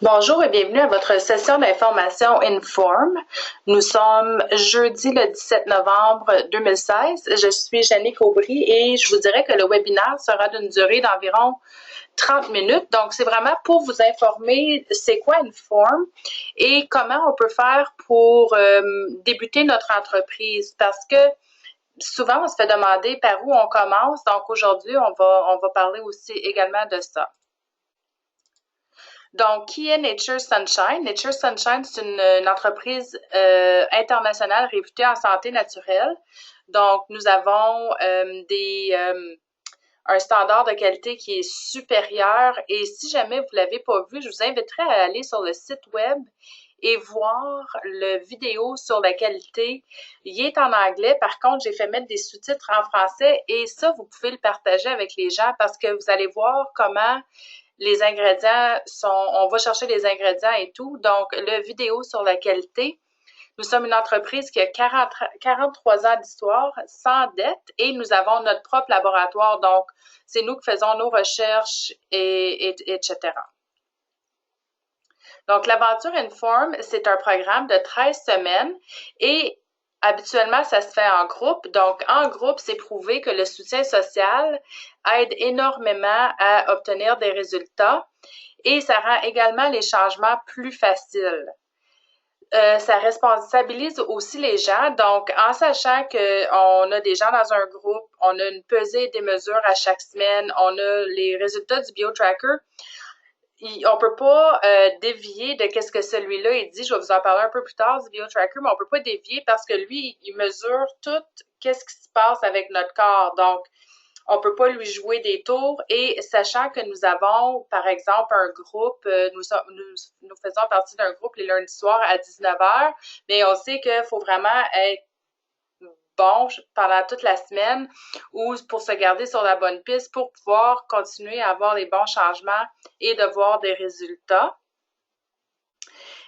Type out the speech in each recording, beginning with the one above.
Bonjour et bienvenue à votre session d'information Inform. Nous sommes jeudi le 17 novembre 2016. Je suis Jannick Aubry et je vous dirais que le webinaire sera d'une durée d'environ 30 minutes. Donc, c'est vraiment pour vous informer c'est quoi Inform et comment on peut faire pour débuter notre entreprise parce que souvent, on se fait demander par où on commence. Donc, aujourd'hui, on va parler aussi également de ça. Donc, qui est Nature Sunshine? Nature Sunshine, c'est une entreprise internationale réputée en santé naturelle. Donc, nous avons un standard de qualité qui est supérieur. Et si jamais vous ne l'avez pas vu, je vous inviterai à aller sur le site web et voir le vidéo sur la qualité. Il est en anglais. Par contre, j'ai fait mettre des sous-titres en français et ça, vous pouvez le partager avec les gens parce que vous allez voir comment les ingrédients on va chercher les ingrédients et tout. Donc, le vidéo sur la qualité. Nous sommes une entreprise qui a 43 ans d'histoire, sans dette, et nous avons notre propre laboratoire. Donc, c'est nous qui faisons nos recherches, etc. Donc, l'aventure Inform, c'est un programme de 13 semaines et habituellement, ça se fait en groupe. Donc, en groupe, c'est prouvé que le soutien social aide énormément à obtenir des résultats et ça rend également les changements plus faciles. Ça responsabilise aussi les gens. Donc, en sachant qu'on a des gens dans un groupe, on a une pesée et des mesures à chaque semaine, on a les résultats du BioTracker, on peut pas dévier de qu'est-ce que celui-là il dit. Je vais vous en parler un peu plus tard du BioTracker, mais on peut pas dévier parce que lui, il mesure tout qu'est-ce qui se passe avec notre corps. Donc, on peut pas lui jouer des tours et sachant que nous avons, par exemple, un groupe, nous faisons partie d'un groupe les lundis soirs à 19h, mais on sait qu'il faut vraiment être bon pendant toute la semaine ou pour se garder sur la bonne piste pour pouvoir continuer à avoir les bons changements et de voir des résultats.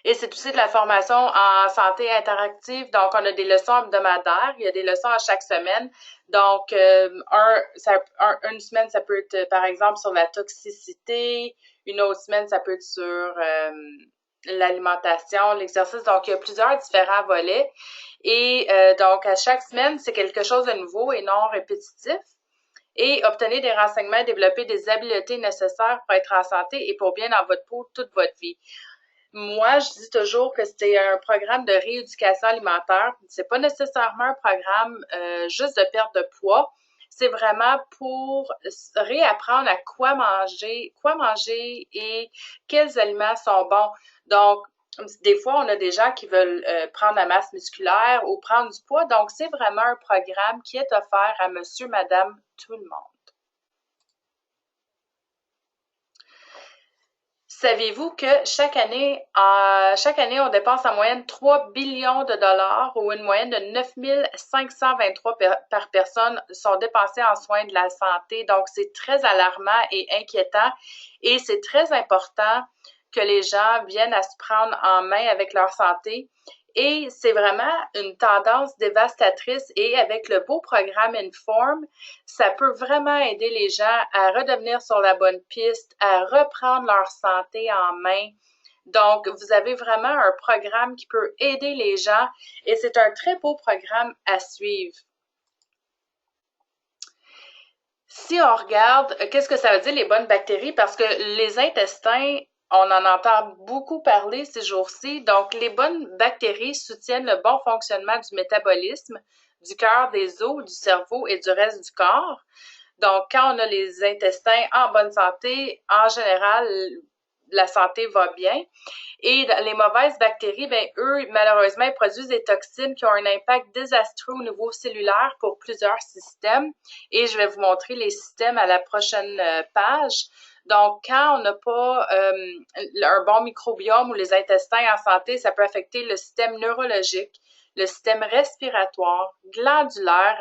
Et c'est aussi de la formation en santé interactive. Donc, on a des leçons hebdomadaires. Il y a des leçons à chaque semaine. Donc, une semaine, ça peut être, par exemple, sur la toxicité. Une autre semaine, ça peut être sur l'alimentation, l'exercice. Donc, il y a plusieurs différents volets. Et donc, à chaque semaine, c'est quelque chose de nouveau et non répétitif. Et obtenez des renseignements, développer des habiletés nécessaires pour être en santé et pour bien dans votre peau toute votre vie. Moi, je dis toujours que c'est un programme de rééducation alimentaire. C'est pas nécessairement un programme juste de perte de poids. C'est vraiment pour réapprendre à quoi manger et quels aliments sont bons. Donc, des fois, on a des gens qui veulent prendre la masse musculaire ou prendre du poids. Donc, c'est vraiment un programme qui est offert à monsieur, madame, tout le monde. Saviez-vous que chaque année, on dépense en moyenne 3 billions de dollars ou une moyenne de 9 523 par personne sont dépensés en soins de la santé. Donc, c'est très alarmant et inquiétant et c'est très important que les gens viennent à se prendre en main avec leur santé. Et c'est vraiment une tendance dévastatrice et avec le beau programme Inform, ça peut vraiment aider les gens à redevenir sur la bonne piste, à reprendre leur santé en main. Donc, vous avez vraiment un programme qui peut aider les gens et c'est un très beau programme à suivre. Si on regarde, qu'est-ce que ça veut dire les bonnes bactéries? Parce que les intestins, on en entend beaucoup parler ces jours-ci. Donc, les bonnes bactéries soutiennent le bon fonctionnement du métabolisme, du cœur, des os, du cerveau et du reste du corps. Donc, quand on a les intestins en bonne santé, en général, la santé va bien. Et les mauvaises bactéries, ben eux, malheureusement, ils produisent des toxines qui ont un impact désastreux au niveau cellulaire pour plusieurs systèmes. Et je vais vous montrer les systèmes à la prochaine page. Donc, quand on n'a pas un bon microbiome ou les intestins en santé, ça peut affecter le système neurologique, le système respiratoire, glandulaire,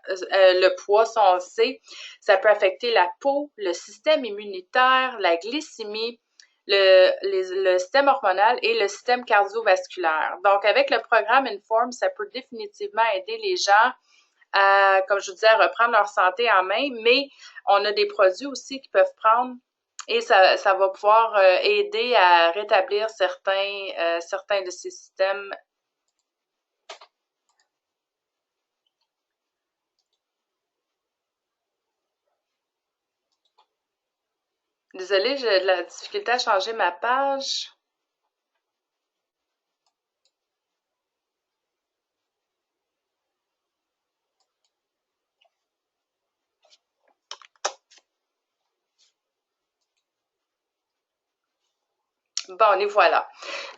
le poids, ça on le sait, ça peut affecter la peau, le système immunitaire, la glycémie, le système hormonal et le système cardiovasculaire. Donc, avec le programme Inform, ça peut définitivement aider les gens à, comme je vous disais, à reprendre leur santé en main, mais on a des produits aussi qu'ils peuvent prendre et ça va pouvoir aider à rétablir certains de ces systèmes. Désolée, j'ai de la difficulté à changer ma page. Bon, et voilà.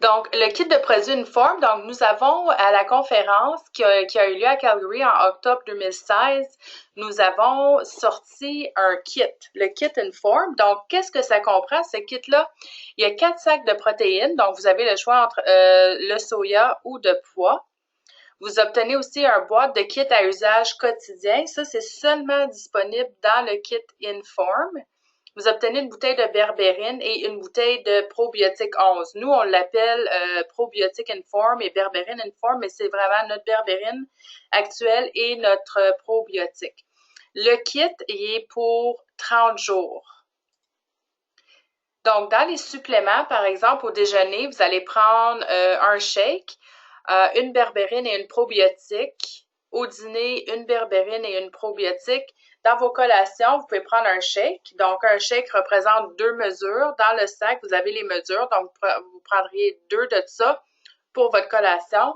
Donc, le kit de produits Inform, donc nous avons à la conférence qui a eu lieu à Calgary en octobre 2016, nous avons sorti un kit, le kit Inform. Donc, qu'est-ce que ça comprend, ce kit-là? Il y a 4 sacs de protéines, donc vous avez le choix entre le soya ou de pois. Vous obtenez aussi un boîte de kit à usage quotidien. Ça, c'est seulement disponible dans le kit Inform. Vous obtenez une bouteille de berbérine et une bouteille de probiotique 11. Nous, on l'appelle probiotique Inform et berbérine Inform, mais c'est vraiment notre berbérine actuelle et notre probiotique. Le kit il est pour 30 jours. Donc, dans les suppléments, par exemple, au déjeuner, vous allez prendre un shake, une berbérine et une probiotique. Au dîner, une berbérine et une probiotique. Dans vos collations, vous pouvez prendre un shake. Donc, un shake représente 2 mesures. Dans le sac, vous avez les mesures. Donc, vous prendriez 2 de ça pour votre collation.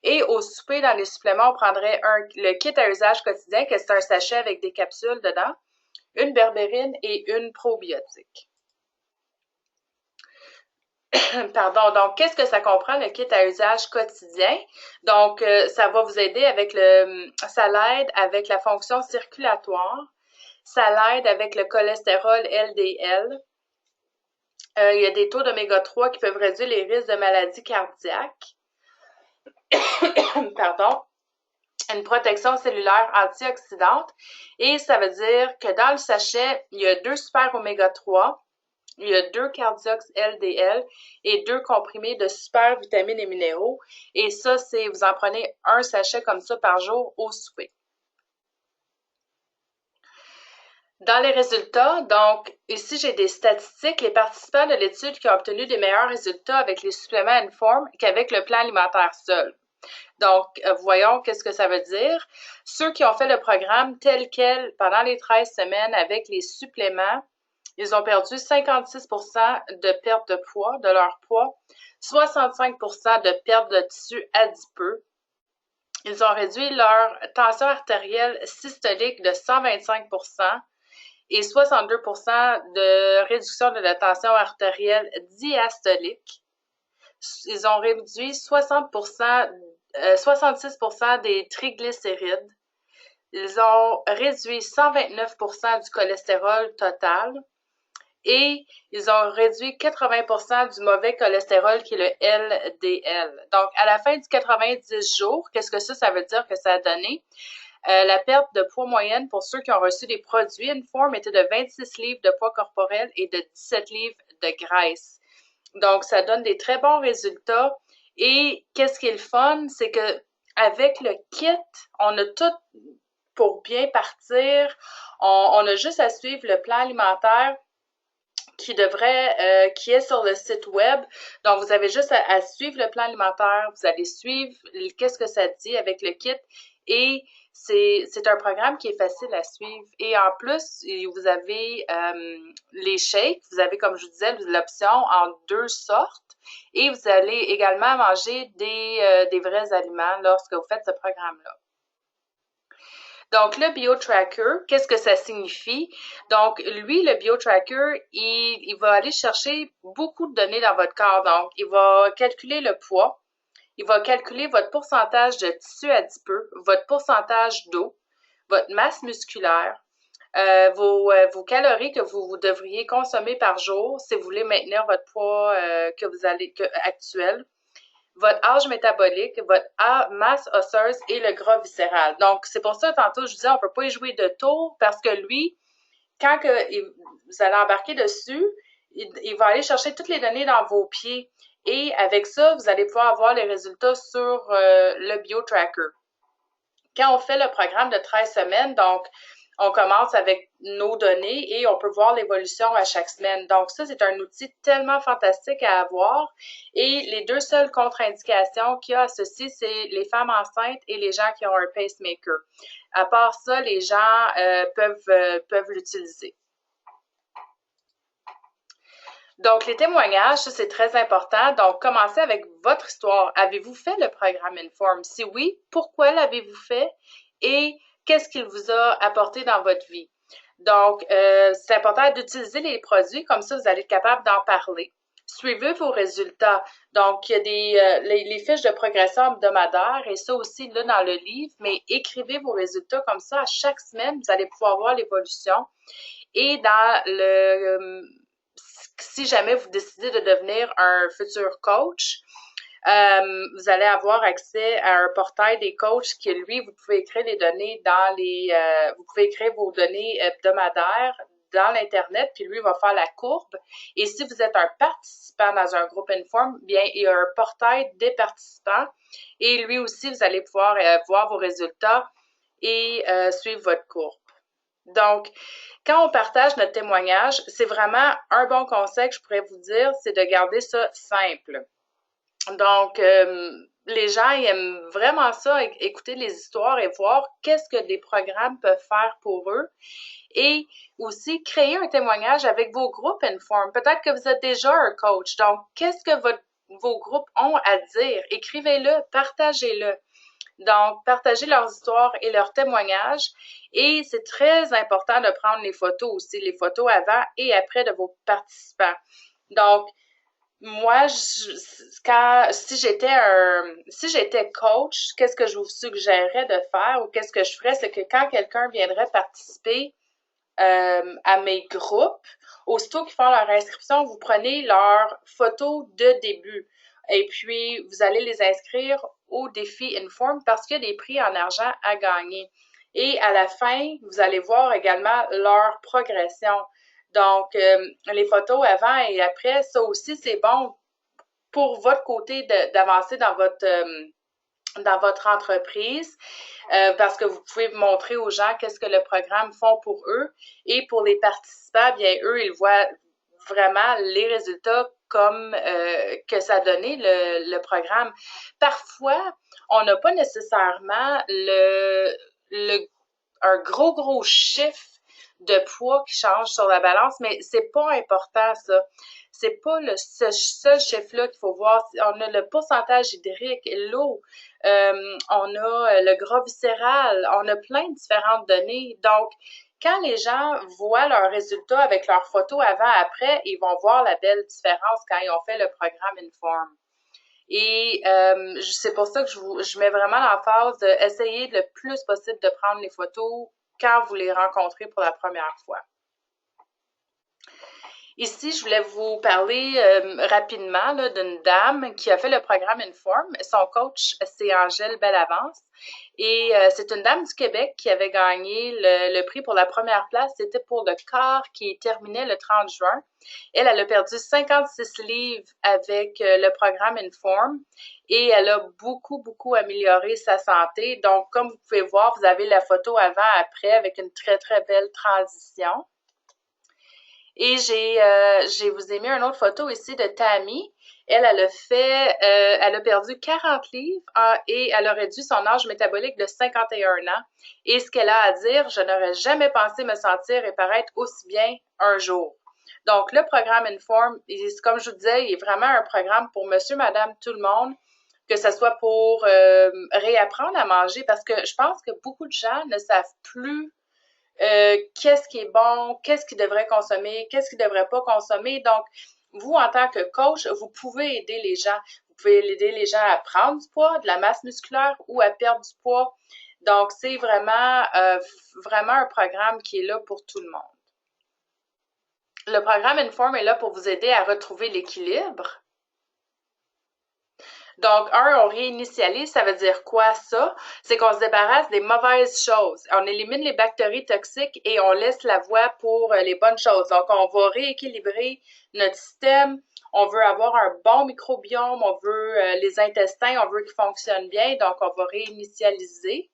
Et au souper, dans les suppléments, on prendrait le kit à usage quotidien, que c'est un sachet avec des capsules dedans, une berbérine et une probiotique. Pardon, donc qu'est-ce que ça comprend le kit à usage quotidien? Donc, ça va vous aider ça l'aide avec la fonction circulatoire, ça l'aide avec le cholestérol LDL. Il y a des taux d'oméga 3 qui peuvent réduire les risques de maladies cardiaques. Pardon. Une protection cellulaire antioxydante. Et ça veut dire que dans le sachet, il y a 2 super oméga 3. Il y a 2 cardiox LDL et 2 comprimés de super vitamines et minéraux. Et ça, vous en prenez un sachet comme ça par jour au souper. Dans les résultats, donc ici j'ai des statistiques. Les participants de l'étude qui ont obtenu des meilleurs résultats avec les suppléments Inform qu'avec le plan alimentaire seul. Donc, voyons qu'est-ce que ça veut dire. Ceux qui ont fait le programme tel quel pendant les 13 semaines avec les suppléments, ils ont perdu 56% de perte de poids, de leur poids, 65% de perte de tissu adipeux. Ils ont réduit leur tension artérielle systolique de 125% et 62% de réduction de la tension artérielle diastolique. Ils ont réduit 66% des triglycérides. Ils ont réduit 129% du cholestérol total. Et ils ont réduit 80% du mauvais cholestérol qui est le LDL. Donc, à la fin du 90 jours, qu'est-ce que ça veut dire que ça a donné? La perte de poids moyenne pour ceux qui ont reçu des produits Inform était de 26 livres de poids corporel et de 17 livres de graisse. Donc, ça donne des très bons résultats. Et qu'est-ce qui est le fun? C'est que avec le kit, on a tout pour bien partir. On a juste à suivre le plan alimentaire qui est sur le site web. Donc, vous avez juste à suivre le plan alimentaire. Vous allez suivre qu'est-ce que ça dit avec le kit. Et c'est un programme qui est facile à suivre. Et en plus, vous avez les shakes. Vous avez, comme je vous disais, l'option en 2 sortes. Et vous allez également manger des vrais aliments lorsque vous faites ce programme-là. Donc, le BioTracker, qu'est-ce que ça signifie? Donc, lui, le BioTracker, il va aller chercher beaucoup de données dans votre corps. Donc, il va calculer le poids, il va calculer votre pourcentage de tissu adipeux, votre pourcentage d'eau, votre masse musculaire, vos calories que vous devriez consommer par jour si vous voulez maintenir votre poids actuel, votre âge métabolique, votre masse osseuse et le gras viscéral. Donc, c'est pour ça, tantôt, je disais, on ne peut pas y jouer de tour parce que lui, quand vous allez embarquer dessus, il va aller chercher toutes les données dans vos pieds. Et avec ça, vous allez pouvoir avoir les résultats sur le BioTracker. Quand on fait le programme de 13 semaines, donc, On commence avec nos données et on peut voir l'évolution à chaque semaine. Donc ça, c'est un outil tellement fantastique à avoir. Et les deux seules contre-indications qu'il y a associées, c'est les femmes enceintes et les gens qui ont un pacemaker. À part ça, les gens peuvent l'utiliser. Donc, les témoignages, ça, c'est très important. Donc, commencez avec votre histoire. Avez-vous fait le programme Inform? Si oui, pourquoi l'avez-vous fait? Et qu'est-ce qu'il vous a apporté dans votre vie? Donc, c'est important d'utiliser les produits, comme ça, vous allez être capable d'en parler. Suivez vos résultats. Donc, il y a les fiches de progression hebdomadaires et ça aussi là dans le livre, mais écrivez vos résultats comme ça. À chaque semaine, vous allez pouvoir voir l'évolution. Et dans si jamais vous décidez de devenir un futur coach, vous allez avoir accès à un portail des coachs qui, lui, vous pouvez écrire les données vous pouvez écrire vos données hebdomadaires dans l'Internet, puis lui va faire la courbe. Et si vous êtes un participant dans un groupe Inform, bien, il y a un portail des participants. Et lui aussi, vous allez pouvoir voir vos résultats et suivre votre courbe. Donc, quand on partage notre témoignage, c'est vraiment un bon conseil que je pourrais vous dire, c'est de garder ça simple. Donc, les gens ils aiment vraiment ça, écouter les histoires et voir qu'est-ce que des programmes peuvent faire pour eux. Et aussi, créer un témoignage avec vos groupes Inform. Peut-être que vous êtes déjà un coach. Donc, qu'est-ce que vos groupes ont à dire? Écrivez-le, partagez-le. Donc, partagez leurs histoires et leurs témoignages. Et c'est très important de prendre les photos aussi, les photos avant et après de vos participants. Donc, moi, si j'étais coach, qu'est-ce que je vous suggérerais de faire ou qu'est-ce que je ferais, c'est que quand quelqu'un viendrait participer à mes groupes, aussitôt qu'ils font leur inscription, vous prenez leurs photos de début et puis vous allez les inscrire au défi Inform parce qu'il y a des prix en argent à gagner. Et à la fin, vous allez voir également leur progression. Donc, les photos avant et après, ça aussi, c'est bon pour votre côté d'avancer dans votre entreprise parce que vous pouvez montrer aux gens qu'est-ce que le programme font pour eux. Et pour les participants, bien, eux, ils voient vraiment les résultats comme que ça donnait le programme. Parfois, on n'a pas nécessairement un gros chiffre de poids qui change sur la balance, mais c'est pas important, ça. C'est pas ce seul chiffre-là qu'il faut voir. On a le pourcentage hydrique, l'eau, on a le gras viscéral, on a plein de différentes données. Donc, quand les gens voient leurs résultats avec leurs photos avant-après, ils vont voir la belle différence quand ils ont fait le programme Inform. Et c'est pour ça que je mets vraiment l'emphase d'essayer le plus possible de prendre les photos quand vous les rencontrez pour la première fois. Ici, je voulais vous parler rapidement d'une dame qui a fait le programme Inform. Son coach, c'est Angèle Bellavance. Et c'est une dame du Québec qui avait gagné le prix pour la première place. C'était pour le quart qui terminait le 30 juin. Elle a perdu 56 livres avec le programme Inform et elle a beaucoup amélioré sa santé. Donc, comme vous pouvez voir, vous avez la photo avant-après avec une très belle transition. Et je vous ai mis une autre photo ici de Tammy. Elle a perdu 40 livres et elle a réduit son âge métabolique de 51 ans. Et ce qu'elle a à dire, je n'aurais jamais pensé me sentir et paraître aussi bien un jour. Donc, le programme Inform, comme je vous disais, il est vraiment un programme pour monsieur, madame, tout le monde, que ce soit pour réapprendre à manger, parce que je pense que beaucoup de gens ne savent plus qu'est-ce qui est bon, qu'est-ce qu'ils devraient consommer, qu'est-ce qu'ils ne devraient pas consommer. Donc, vous, en tant que coach, vous pouvez aider les gens. Vous pouvez aider les gens à prendre du poids, de la masse musculaire ou à perdre du poids. Donc, c'est vraiment un programme qui est là pour tout le monde. Le programme Inform est là pour vous aider à retrouver l'équilibre. Donc, on réinitialise, ça veut dire quoi ça? C'est qu'on se débarrasse des mauvaises choses. On élimine les bactéries toxiques et on laisse la voie pour les bonnes choses. Donc, on va rééquilibrer notre système. On veut avoir un bon microbiome, on veut les intestins, on veut qu'ils fonctionnent bien, donc on va réinitialiser.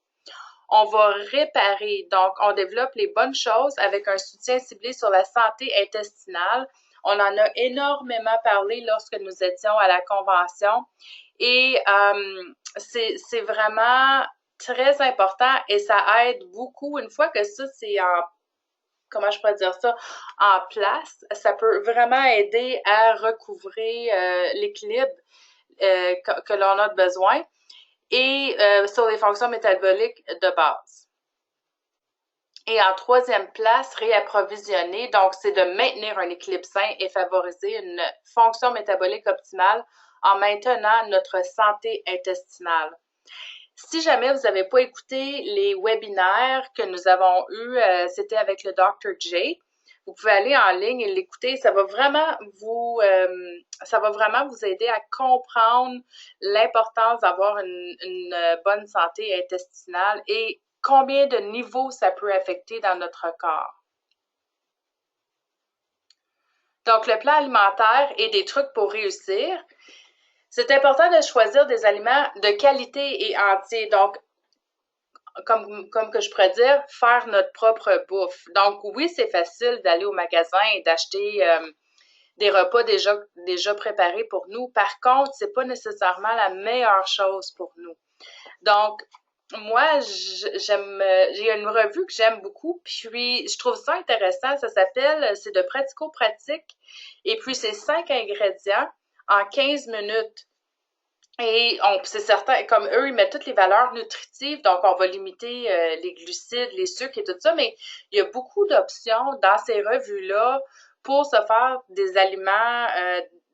on va réparer. Donc, on développe les bonnes choses avec un soutien ciblé sur la santé intestinale. On en a énormément parlé lorsque nous étions à la convention et c'est vraiment très important et ça aide beaucoup. Une fois que ça, c'est en comment je pourrais dire ça, en place, ça peut vraiment aider à recouvrer l'équilibre que l'on a besoin et sur les fonctions métaboliques de base. Et en troisième place, réapprovisionner, donc c'est de maintenir un équilibre sain et favoriser une fonction métabolique optimale en maintenant notre santé intestinale. Si jamais vous n'avez pas écouté les webinaires que nous avons eus, c'était avec le Dr. J, vous pouvez aller en ligne et l'écouter. Ça va vraiment vous aider à comprendre l'importance d'avoir une bonne santé intestinale et combien de niveaux ça peut affecter dans notre corps. Donc, le plan alimentaire et des trucs pour réussir. C'est important de choisir des aliments de qualité et entiers. Donc, comme que je pourrais dire, faire notre propre bouffe. Donc, oui, c'est facile d'aller au magasin et d'acheter des repas déjà préparés pour nous. Par contre, c'est pas nécessairement la meilleure chose pour nous. Donc, moi, j'ai une revue que j'aime beaucoup, puis je trouve ça intéressant. Ça s'appelle, c'est de pratico-pratique, et puis c'est 5 ingrédients en 15 minutes. Et c'est certain, comme eux, ils mettent toutes les valeurs nutritives, donc on va limiter les glucides, les sucres et tout ça, mais il y a beaucoup d'options dans ces revues-là pour se faire des aliments,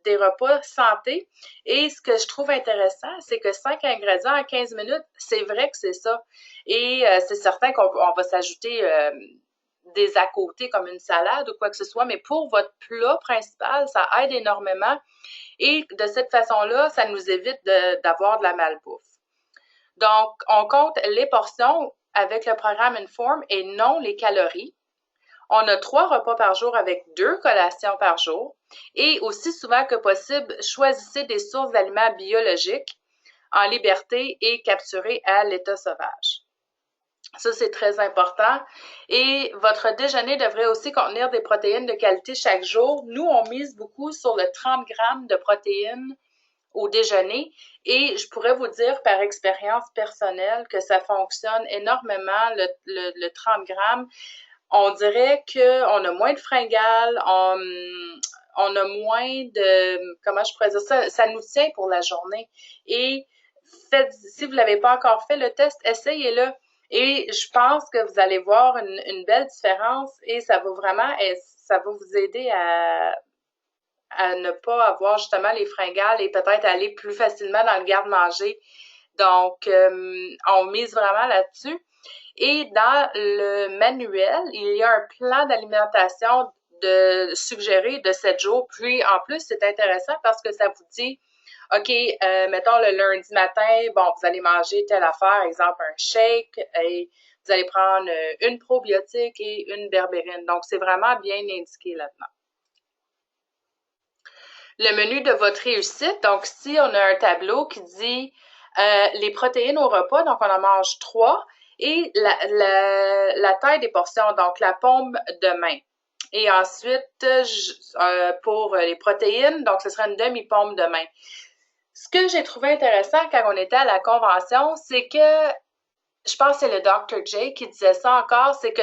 des repas santé. Et ce que je trouve intéressant, c'est que 5 ingrédients en 15 minutes, c'est vrai que c'est ça. Et c'est certain qu'on va s'ajouter des à côté comme une salade ou quoi que ce soit, mais pour votre plat principal, ça aide énormément. Et de cette façon-là, ça nous évite d'avoir de la malbouffe. Donc, on compte les portions avec le programme Inform et non les calories. On a 3 repas par jour avec 2 collations par jour. Et aussi souvent que possible, choisissez des sources d'aliments biologiques en liberté et capturés à l'état sauvage. Ça, c'est très important. Et votre déjeuner devrait aussi contenir des protéines de qualité chaque jour. Nous, on mise beaucoup sur le 30 grammes de protéines au déjeuner et je pourrais vous dire par expérience personnelle que ça fonctionne énormément, le 30 grammes. On dirait qu'on a moins de fringales, on a moins de, comment je pourrais dire ça, ça nous tient pour la journée. Et si vous ne l'avez pas encore fait, le test, essayez-le. Et je pense que vous allez voir une belle différence et ça va vous aider à ne pas avoir justement les fringales et peut-être aller plus facilement dans le garde-manger. Donc, on mise vraiment là-dessus. Et dans le manuel, il y a un plan d'alimentation suggéré de 7 jours. Puis, en plus, c'est intéressant parce que ça vous dit, OK, mettons le lundi matin, bon, vous allez manger telle affaire, exemple un shake, et vous allez prendre une probiotique et une berbérine. Donc, c'est vraiment bien indiqué là-dedans. Le menu de votre réussite, donc si on a un tableau qui dit les protéines au repas, donc on en mange 3, et la taille des portions, donc la paume de main. Et ensuite, pour les protéines, donc ce sera une demi-paume de main. Ce que j'ai trouvé intéressant quand on était à la convention, c'est que, je pense que c'est le Dr. J qui disait ça encore, c'est que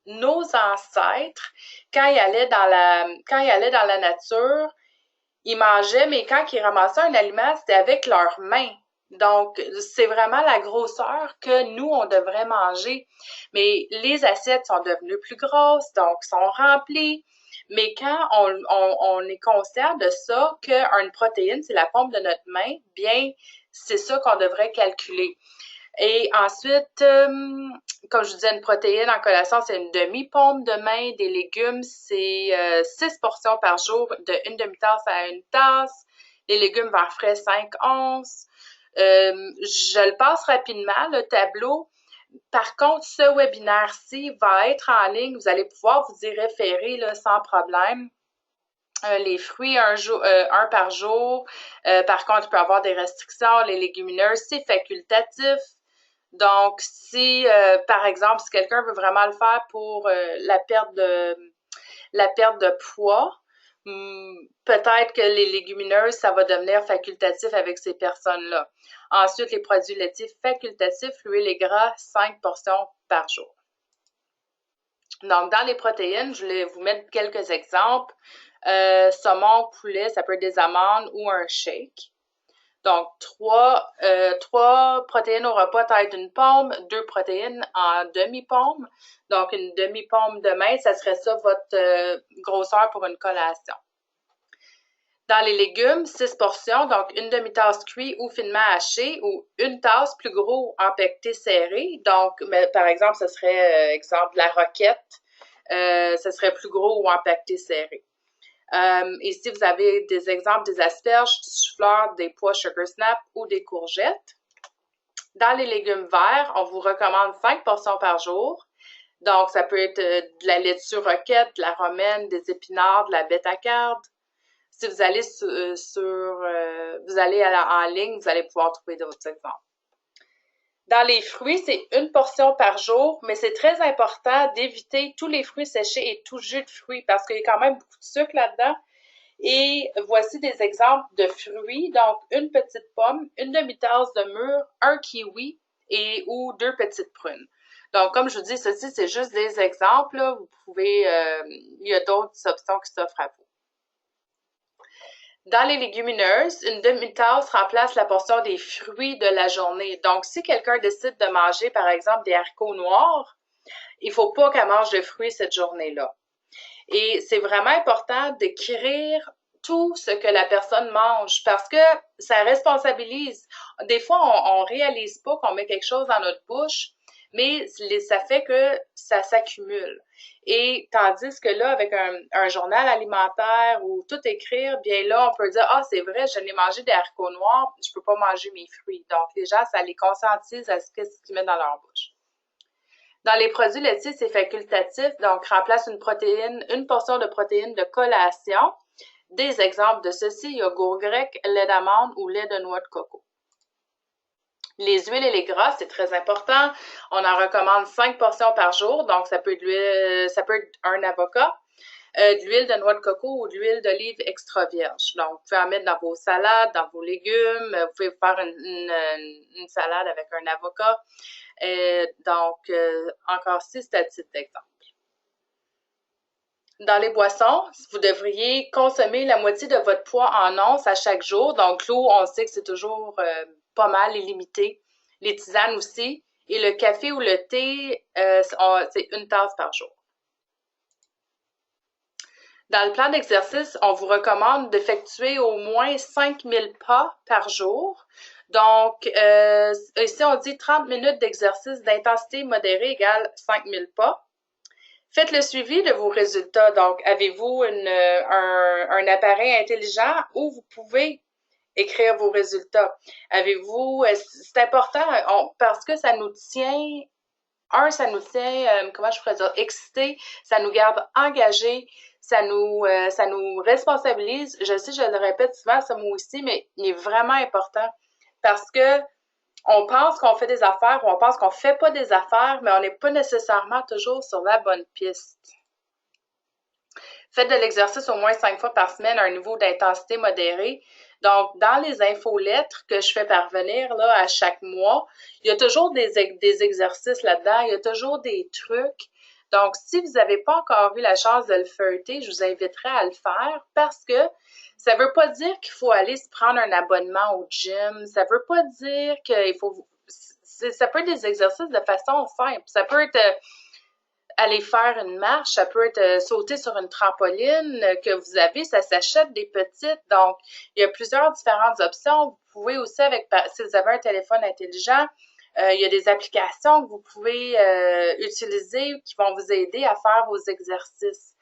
nos ancêtres, quand ils allaient dans la nature, ils mangeaient, mais quand ils ramassaient un aliment, c'était avec leurs mains. Donc, c'est vraiment la grosseur que nous, on devrait manger. Mais les assiettes sont devenues plus grosses, donc sont remplies. Mais quand on est conscient de ça, qu'une protéine, c'est la paume de notre main, bien, c'est ça qu'on devrait calculer. Et ensuite, comme je disais, une protéine en collation, c'est une demi-paume de main. Des légumes, c'est 6 portions par jour, de une demi-tasse à une tasse. Les légumes verts frais, 5 onces. Je le passe rapidement, le tableau. Par contre, ce webinaire-ci va être en ligne. Vous allez pouvoir vous y référer là, sans problème. Les fruits, un par jour. Par contre, il peut y avoir des restrictions. Les légumineuses, c'est facultatif. Donc, si, par exemple, si quelqu'un veut vraiment le faire pour la perte de poids, peut-être que les légumineuses, ça va devenir facultatif avec ces personnes-là. Ensuite, les produits laitiers facultatifs, l'huile et gras, 5 portions par jour. Donc, dans les protéines, je voulais vous mettre quelques exemples. Saumon, poulet, ça peut être des amandes ou un shake. Donc, trois protéines au repas taille d'une pomme, 2 protéines en demi-pomme. Donc, une demi-pomme de main, ça serait ça votre grosseur pour une collation. Dans les légumes, 6 portions, donc une demi-tasse cuite ou finement hachée ou une tasse plus gros empaqueté serré. Donc, par exemple, ce serait, exemple, la roquette, ce serait plus gros ou empaqueté serré. Ici, vous avez des exemples des asperges, du chou-fleur, des pois sugar snap ou des courgettes. Dans les légumes verts, on vous recommande 5 portions par jour. Donc, ça peut être de la laitue roquette, de la romaine, des épinards, de la bêta-carde. Si vous allez vous allez en ligne, vous allez pouvoir trouver d'autres exemples. Dans les fruits, c'est une portion par jour, mais c'est très important d'éviter tous les fruits séchés et tout jus de fruits parce qu'il y a quand même beaucoup de sucre là-dedans. Et voici des exemples de fruits. Donc, une petite pomme, une demi-tasse de mûre, un kiwi ou 2 petites prunes. Donc, comme je vous dis, ceci, c'est juste des exemples. Là. Vous pouvez, il y a d'autres options qui s'offrent à vous. Dans les légumineuses, une demi-tasse remplace la portion des fruits de la journée. Donc, si quelqu'un décide de manger, par exemple, des haricots noirs, il ne faut pas qu'elle mange de fruits cette journée-là. Et c'est vraiment important d'écrire tout ce que la personne mange parce que ça responsabilise. Des fois, on réalise pas qu'on met quelque chose dans notre bouche, mais ça fait que ça s'accumule. Et tandis que là, avec un journal alimentaire ou tout écrire, bien là, on peut dire, ah, c'est vrai, je n'ai mangé des haricots noirs, je peux pas manger mes fruits. Donc, les gens, ça les conscientise à ce qu'ils mettent dans leur bouche. Dans les produits laitiers, c'est facultatif, donc remplace une portion de protéines de collation. Des exemples de ceci, yogourt grec, lait d'amande ou lait de noix de coco. Les huiles et les gras, c'est très important. On en recommande 5 portions par jour, donc ça peut être un avocat, de l'huile de noix de coco ou de l'huile d'olive extra vierge. Donc, vous pouvez en mettre dans vos salades, dans vos légumes, vous pouvez faire une salade avec un avocat. Encore 6 à titre d'exemple. Dans les boissons, vous devriez consommer la moitié de votre poids en onces à chaque jour. Donc, l'eau, on sait que c'est toujours pas mal et limité. Les tisanes aussi. Et le café ou le thé, c'est une tasse par jour. Dans le plan d'exercice, on vous recommande d'effectuer au moins 5000 pas par jour. Donc, ici, on dit 30 minutes d'exercice d'intensité modérée égale 5000 pas. Faites le suivi de vos résultats. Donc, avez-vous un appareil intelligent où vous pouvez écrire vos résultats? Avez-vous, c'est important parce que ça nous tient, comment je pourrais dire, excités, ça nous garde engagés, ça nous responsabilise. Je sais, je le répète souvent, ce mot aussi, mais il est vraiment important parce que on pense qu'on fait des affaires ou on pense qu'on fait pas des affaires, mais on n'est pas nécessairement toujours sur la bonne piste. Faites de l'exercice au moins 5 fois par semaine à un niveau d'intensité modéré. Donc, dans les infolettres que je fais parvenir là, à chaque mois, il y a toujours des exercices là-dedans, il y a toujours des trucs. Donc, si vous n'avez pas encore eu la chance de le feuilleter, je vous inviterai à le faire parce que ça ne veut pas dire qu'il faut aller se prendre un abonnement au gym. Ça ne veut pas dire qu'il faut... Ça peut être des exercices de façon simple. Ça peut être aller faire une marche, ça peut être sauter sur une trampoline que vous avez, ça s'achète des petites. Donc, il y a plusieurs différentes options. Vous pouvez aussi, si vous avez un téléphone intelligent, il y a des applications que vous pouvez utiliser qui vont vous aider à faire vos exercices.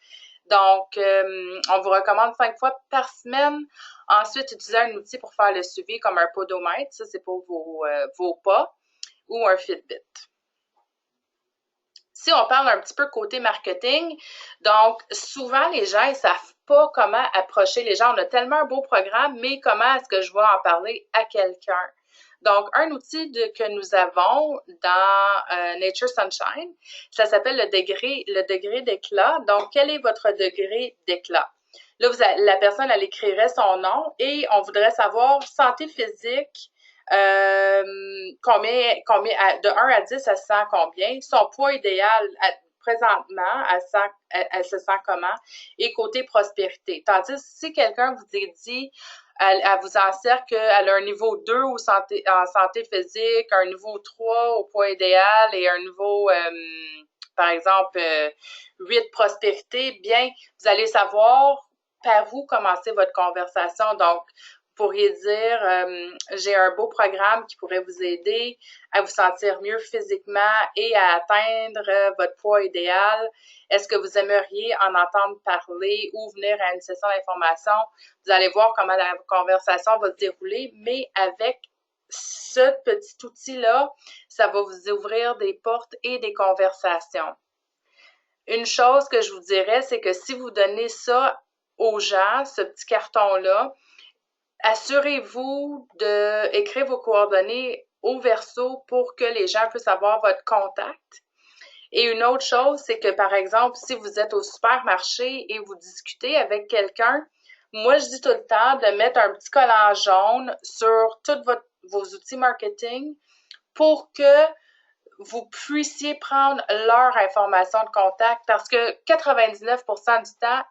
Donc, on vous recommande 5 fois par semaine. Ensuite, utilisez un outil pour faire le suivi comme un podomètre. Ça, c'est pour vos pas ou un Fitbit. Si on parle un petit peu côté marketing, donc souvent les gens ne savent pas comment approcher les gens. On a tellement un beau programme, mais comment est-ce que je vais en parler à quelqu'un? Donc, un outil que nous avons dans Nature Sunshine, ça s'appelle le degré d'éclat. Donc, quel est votre degré d'éclat? Là, la personne, elle écrirait son nom et on voudrait savoir santé physique, de 1 à 10, elle se sent combien? Son poids idéal, présentement, elle se sent comment? Et côté prospérité. Tandis que si quelqu'un vous dit, elle vous encercle qu'elle a un niveau 2 en santé physique, un niveau 3 au poids idéal et un niveau, par exemple, 8 prospérité, bien, vous allez savoir par où commencer votre conversation. Donc, vous pourriez dire, j'ai un beau programme qui pourrait vous aider à vous sentir mieux physiquement et à atteindre votre poids idéal. Est-ce que vous aimeriez en entendre parler ou venir à une session d'information? Vous allez voir comment la conversation va se dérouler, mais avec ce petit outil-là, ça va vous ouvrir des portes et des conversations. Une chose que je vous dirais, c'est que si vous donnez ça aux gens, ce petit carton-là, assurez-vous d'écrire vos coordonnées au verso pour que les gens puissent avoir votre contact. Et une autre chose, c'est que, par exemple, si vous êtes au supermarché et vous discutez avec quelqu'un, moi, je dis tout le temps de mettre un petit collant jaune sur tous vos outils marketing pour que vous puissiez prendre leur information de contact parce que 99% du temps,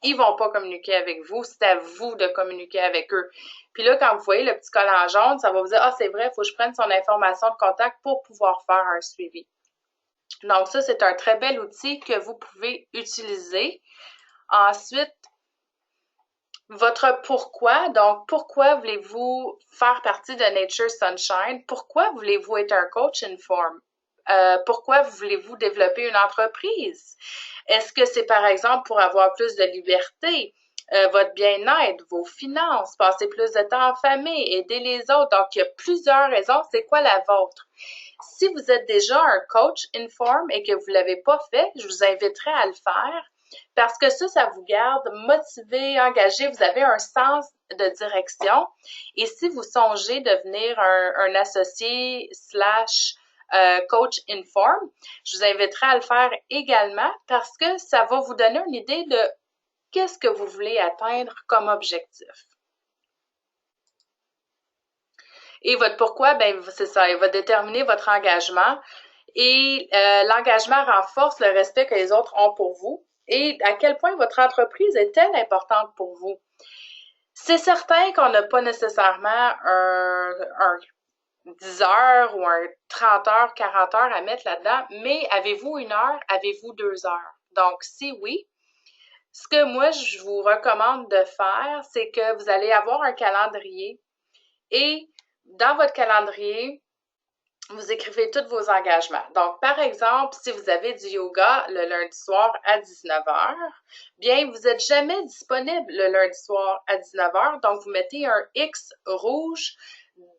ils vont pas communiquer avec vous, c'est à vous de communiquer avec eux. Puis là, quand vous voyez le petit collant jaune, ça va vous dire « Ah, c'est vrai, il faut que je prenne son information de contact pour pouvoir faire un suivi. » Donc ça, c'est un très bel outil que vous pouvez utiliser. Ensuite, votre pourquoi. Donc, pourquoi voulez-vous faire partie de Nature Sunshine? Pourquoi voulez-vous être un coach Inform? Pourquoi voulez-vous développer une entreprise? Est-ce que c'est par exemple pour avoir plus de liberté, votre bien-être, vos finances, passer plus de temps en famille, aider les autres? Donc, il y a plusieurs raisons. C'est quoi la vôtre? Si vous êtes déjà un coach Inform et que vous ne l'avez pas fait, je vous inviterai à le faire parce que ça vous garde motivé, engagé. Vous avez un sens de direction. Et si vous songez devenir un associé / coach Inform, je vous inviterai à le faire également parce que ça va vous donner une idée de qu'est-ce que vous voulez atteindre comme objectif. Et votre pourquoi, ben c'est ça, il va déterminer votre engagement et l'engagement renforce le respect que les autres ont pour vous et à quel point votre entreprise est-elle importante pour vous. C'est certain qu'on n'a pas nécessairement un 10 heures ou un 30 heures, 40 heures à mettre là-dedans, mais avez-vous 1 heure, avez-vous 2 heures? Donc, si oui, ce que moi, je vous recommande de faire, c'est que vous allez avoir un calendrier et dans votre calendrier, vous écrivez tous vos engagements. Donc, par exemple, si vous avez du yoga le lundi soir à 19h, bien, vous n'êtes jamais disponible le lundi soir à 19h, donc vous mettez un X rouge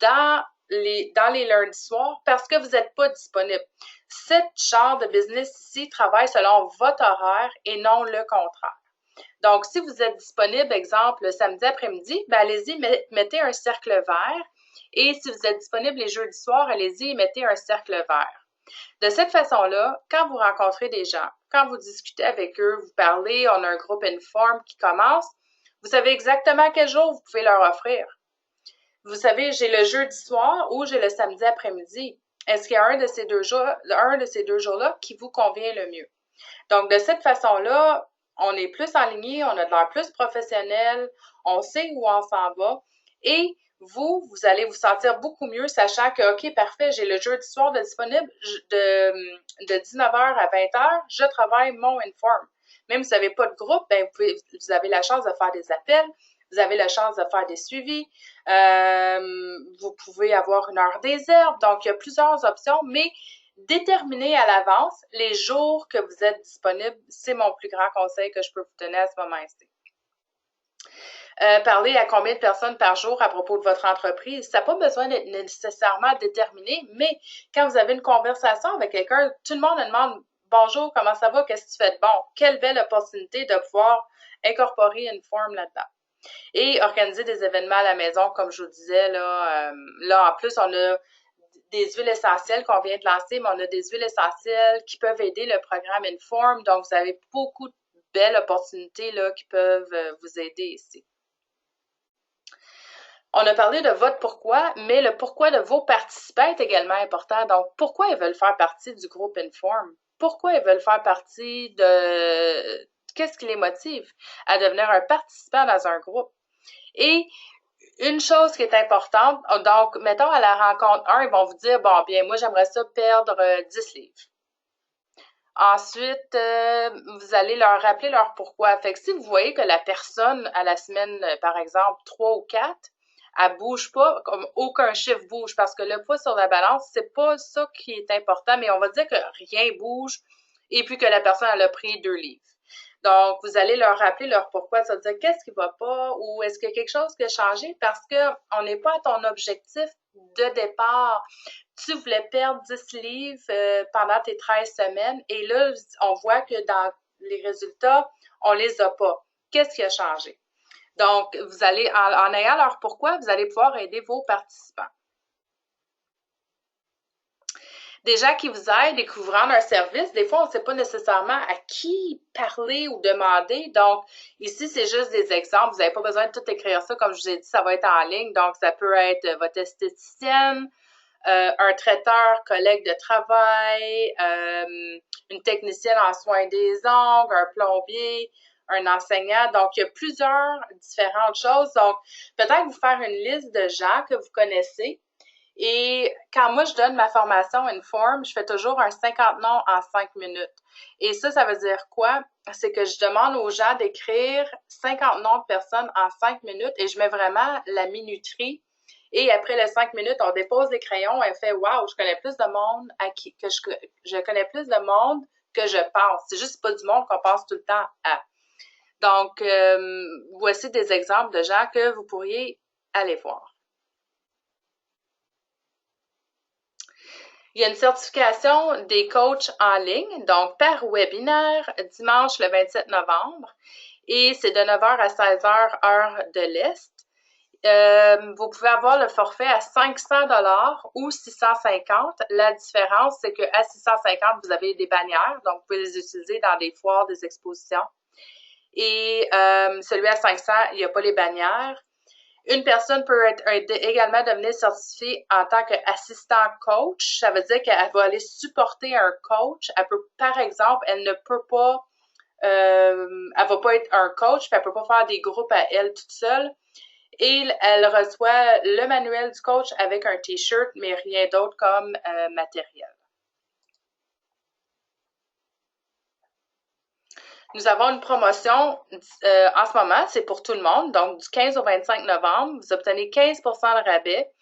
dans les lundis soirs parce que vous n'êtes pas disponible. Cette genre de business ici travaille selon votre horaire et non le contraire. Donc, si vous êtes disponible, exemple, le samedi après-midi, ben allez-y, mettez un cercle vert. Et si vous êtes disponible les jeudis soirs, allez-y et mettez un cercle vert. De cette façon-là, quand vous rencontrez des gens, quand vous discutez avec eux, vous parlez, on a un groupe Inform qui commence, vous savez exactement quel jour vous pouvez leur offrir. Vous savez, j'ai le jeudi soir ou j'ai le samedi après-midi. Est-ce qu'il y a un de ces deux jours-là qui vous convient le mieux? Donc, de cette façon-là, on est plus aligné, on a de l'air plus professionnel, on sait où on s'en va et vous allez vous sentir beaucoup mieux sachant que, OK, parfait, j'ai le jeudi soir de disponible de 19h à 20h, je travaille mon Inform. Même si vous n'avez pas de groupe, ben vous avez la chance de faire des appels, vous avez la chance de faire des suivis, vous pouvez avoir une heure des herbes, donc il y a plusieurs options, mais déterminez à l'avance les jours que vous êtes disponible. C'est mon plus grand conseil que je peux vous donner à ce moment-ci. Parler à combien de personnes par jour à propos de votre entreprise. Ça n'a pas besoin d'être nécessairement déterminé, mais quand vous avez une conversation avec quelqu'un, tout le monde demande « Bonjour, comment ça va? Qu'est-ce que tu fais de bon? » Quelle belle opportunité de pouvoir incorporer Inform là-dedans. Et organiser des événements à la maison, comme je vous disais, là en plus, on a des huiles essentielles qu'on vient de lancer, mais on a des huiles essentielles qui peuvent aider le programme Inform. Donc, vous avez beaucoup de belles opportunités là, qui peuvent vous aider ici. On a parlé de votre pourquoi, mais le pourquoi de vos participants est également important. Donc, pourquoi ils veulent faire partie du groupe Inform? Pourquoi ils veulent faire partie de... Qu'est-ce qui les motive à devenir un participant dans un groupe? Et une chose qui est importante, donc, mettons à la rencontre 1, ils vont vous dire, bon, bien, moi, j'aimerais ça perdre 10 livres. Ensuite, vous allez leur rappeler leur pourquoi. Fait que si vous voyez que la personne, à la semaine, par exemple, 3 ou 4, elle bouge pas, comme aucun chiffre bouge, parce que le poids sur la balance, c'est pas ça qui est important, mais on va dire que rien bouge, et puis que la personne, elle a pris 2 livres. Donc, vous allez leur rappeler leur pourquoi, ça veut dire qu'est-ce qui va pas ou est-ce qu'il y a quelque chose qui a changé parce qu'on n'est pas à ton objectif de départ. Tu voulais perdre 10 livres pendant tes 13 semaines et là, on voit que dans les résultats, on les a pas. Qu'est-ce qui a changé? Donc, vous allez, en ayant leur pourquoi, vous allez pouvoir aider vos participants. Des gens qui vous aident et qui vous rendent un service, des fois, on ne sait pas nécessairement à qui parler ou demander. Donc, ici, c'est juste des exemples. Vous n'avez pas besoin de tout écrire ça. Comme je vous ai dit, ça va être en ligne. Donc, ça peut être votre esthéticienne, un traiteur, collègue de travail, une technicienne en soins des ongles, un plombier, un enseignant. Donc, il y a plusieurs différentes choses. Donc, peut-être vous faire une liste de gens que vous connaissez. Et quand moi, je donne ma formation Inform, je fais toujours un 50 noms en 5 minutes. Et ça veut dire quoi? C'est que je demande aux gens d'écrire 50 noms de personnes en 5 minutes et je mets vraiment la minuterie. Et après les 5 minutes, on dépose les crayons et on fait « Wow, je connais plus de monde je connais plus de monde que je pense. » C'est juste pas du monde qu'on pense tout le temps à. Donc, voici des exemples de gens que vous pourriez aller voir. Il y a une certification des coachs en ligne, donc par webinaire, dimanche le 27 novembre, et c'est de 9h à 16h, heure de l'Est. Vous pouvez avoir le forfait à 500 $ ou 650. La différence, c'est qu'à 650, vous avez des bannières, donc vous pouvez les utiliser dans des foires, des expositions. Et celui à 500, il n'y a pas les bannières. Une personne peut également devenir certifiée en tant qu'assistant coach. Ça veut dire qu'elle va aller supporter un coach. Elle peut, par exemple, elle ne peut pas, elle va pas être un coach, puis elle peut pas faire des groupes à elle toute seule. Et elle reçoit le manuel du coach avec un t-shirt, mais rien d'autre comme matériel. Nous avons une promotion en ce moment, c'est pour tout le monde. Donc, du 15 au 25 novembre, vous obtenez 15 % de rabais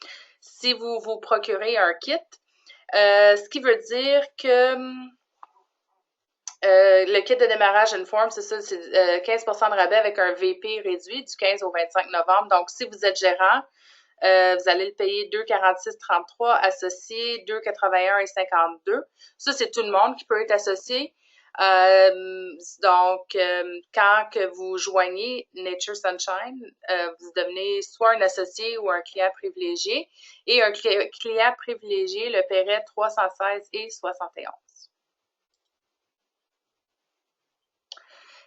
si vous vous procurez un kit. Ce qui veut dire que le kit de démarrage Inform, c'est ça, c'est 15 % de rabais avec un VP réduit du 15 au 25 novembre. Donc, si vous êtes gérant, vous allez le payer 2,46,33, associé 2,81 et 52. Ça, c'est tout le monde qui peut être associé. Donc, quand que vous joignez Nature Sunshine, vous devenez soit un associé ou un client privilégié. Et un client privilégié le paierait 316 et 71.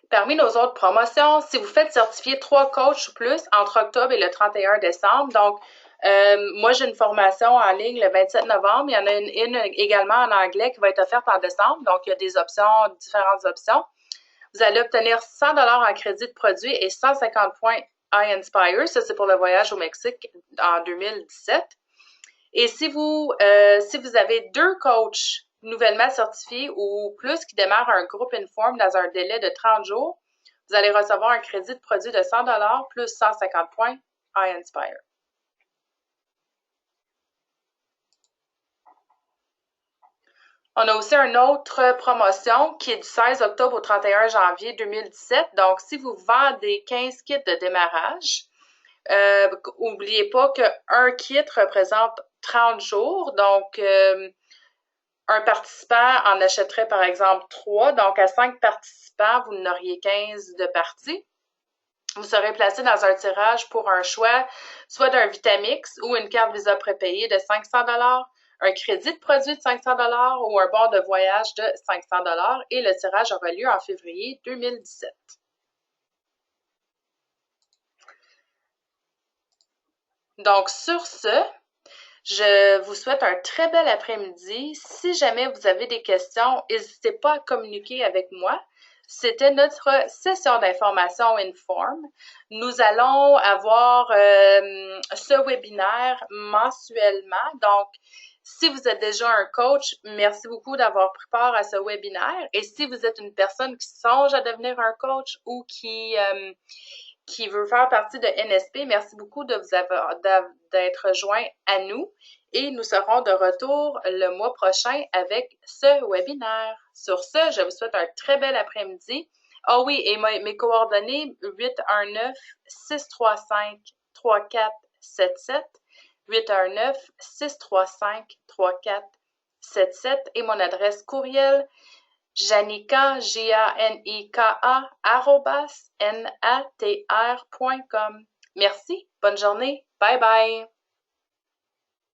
Parmi nos autres promotions, si vous faites certifier 3 coachs ou plus entre octobre et le 31 décembre, donc moi j'ai une formation en ligne le 27 novembre, il y en a une également en anglais qui va être offerte en décembre, donc il y a des options, différentes options. Vous allez obtenir 100 $ en crédit de produit et 150 points iInspire, ça c'est pour le voyage au Mexique en 2017. Et si vous avez 2 coachs nouvellement certifiés ou plus qui démarrent un groupe Inform dans un délai de 30 jours, vous allez recevoir un crédit de produit de 100 $ plus 150 points iInspire. On a aussi une autre promotion qui est du 16 octobre au 31 janvier 2017. Donc, si vous vendez 15 kits de démarrage, n'oubliez pas qu'un kit représente 30 jours. Donc, un participant en achèterait par exemple 3. Donc, à 5 participants, vous n'auriez 15 de parties. Vous serez placé dans un tirage pour un choix, soit d'un Vitamix ou une carte Visa prépayée de 500 un crédit de produit de 500 ou un bon de voyage de 500 et le tirage aura lieu en février 2017. Donc, sur ce, je vous souhaite un très bel après-midi. Si jamais vous avez des questions, n'hésitez pas à communiquer avec moi. C'était notre session d'information Inform. Nous allons avoir ce webinaire mensuellement. Donc, si vous êtes déjà un coach, merci beaucoup d'avoir pris part à ce webinaire. Et si vous êtes une personne qui songe à devenir un coach ou qui veut faire partie de NSP, merci beaucoup de vous avoir d'être joint à nous et nous serons de retour le mois prochain avec ce webinaire. Sur ce, je vous souhaite un très bel après-midi. Ah oui, et mes coordonnées 819-635-3477, 819-635-3477 et mon adresse courriel Janika, Janika, @natr.com. Merci, bonne journée, bye bye.